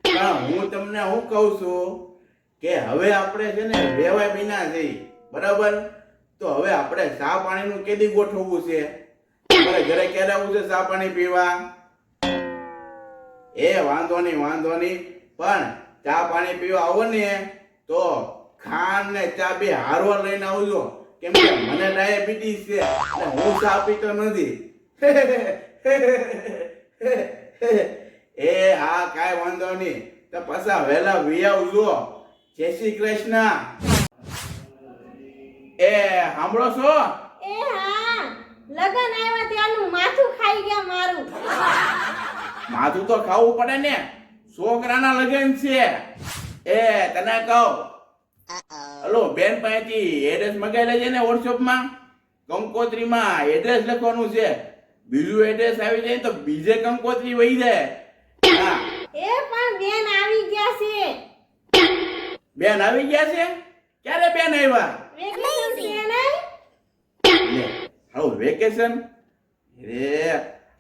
પણ હું તમને શું કહું છું કે હવે આપણે છે ને વેવાય બીના જઈ બરાબર. તો હવે આપણે ચા પાણીનું કેદી ગોઠવવું છે? તમારે ઘરે ક્યારે આવવું છે ચા પાણી પીવા? એ વાંધો નહીં પણ ચા પાણી પીવા આવો ને તો ખાંડ ને ચા બે હારવા લઈને આવજો, કેમ કે મને ડાયાબિટીસ છે અને હું ચા પીતો નથી. એ હા, કાંઈ વાંધો નહીં. તો પાછા વહેલા વી આવજો. જય શ્રી કૃષ્ણ. એ સાંભળો છો? એ હા, લગન આવ્યા ત્યાંનું માથું ખાઈ ગયા મારું. માથું તો ખાવું પડે ને, છોકરાના લગન છે. એ તને કહું, હલો બેન પાસેથી એડ્રેસ મગાવી લેજે ને વોટ્સઅપમાં. કંકોત્રીમાં એડ્રેસ લખવાનું છે, બીજું એડ્રેસ આવી જાય તો બીજે કંકોત્રી વહી જાય. હા એ પણ બેન આવી ગયા છે. બેન આવી ગયા છે? ક્યારે બેન આવ્યા? વેકેશન છે ને? હાલો વેકેશન રે,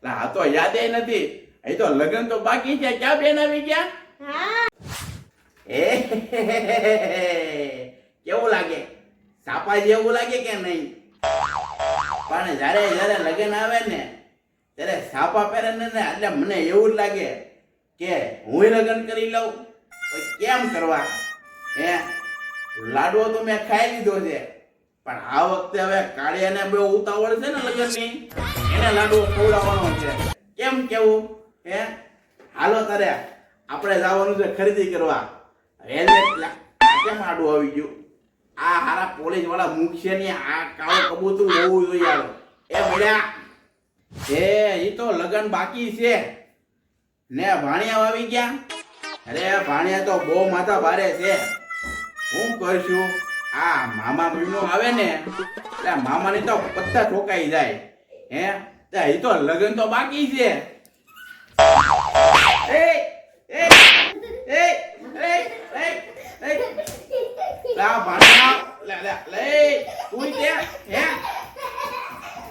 આ તો યાદ નથી. અહીં તો લગન તો બાકી છે, ક્યાં બેન આવી ગયા? હા. એ કેવું લાગે? સાપા જેવું લાગે કે નહીં? પણ જ્યારે લગન આવે ને ત્યારે સાપા પહેરે ને એટલે મને એવું જ લાગે કે હું લગન કરી લઉં. કેમ કરવા? હે, લાડવો તો મેં ખાઈ લીધો છે, પણ આ વખતે હવે કાળિયાને બહુ ઉતાવળ છે ને લગનની, એને લાડવો ખવડાવવાનો છે. કેમ કેવું? હે, હાલો તારે આપણે જવાનું છે ખરીદી કરવા. હેલ્મેટ કેમ આડું આવી ગયું? આ હારા પોલીસ વાળા મુખશે ને આ કાળો કબૂતરું હોવું જોઈએ. હાલો એ મળ્યા. એ તો લગન બાકી છે ને ભાણિયા આવી ગયા. અરે ભાણિયા તો બહુ માથા ભારે છે. હું કરશું? આ મામા મહિનો આવે ને એટલે મામાની તો પત્તા ઠોકાઈ જાય. હે, એ તો લગન તો બાકી છે. એ એ એ એ એ લા ભાણિયા લે તું તે હે,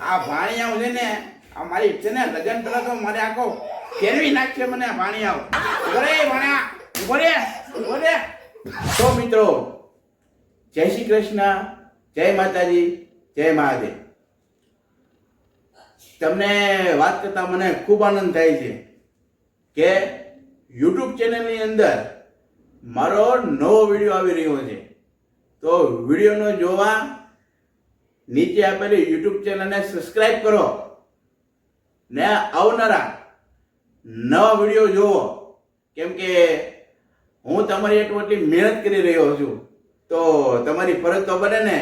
આ ભાણિયા છે ને આ મારી છે ને લગન પેલા તો મારે આખો ફેરવી નાખશે મને. ભાણિયા ઉભરે, ભાણિયા ઉભરે. તો મિત્રો, જય શ્રી કૃષ્ણ, જય માતાજી, જય મહાદેવ. તમને વાત કરતા મને ખૂબ આનંદ થાય છે કે YouTube ચેનલની અંદર મારો નવો વિડીયો આવી રહ્યો છે. તો વિડીયોનો જોવા નીચે આપેલી YouTube ચેનલને સબસ્ક્રાઇબ કરો ને આવનારા નવા વિડીયો જોવો, કેમ કે હું તમારી એટલી મહેનત કરી રહ્યો છું. તો તમારી ફરજ તો બને ને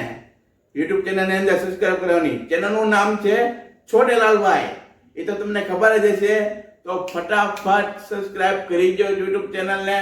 YouTube ચેનલની અંદર સબસ્ક્રાઇબ કરવાની. ચેનલનું નામ છે છોટેલાલભાઈ. એ તો તમને ખબર જ હશે. તો ફટાફટ સબસ્ક્રાઇબ કરી દો YouTube ચેનલને.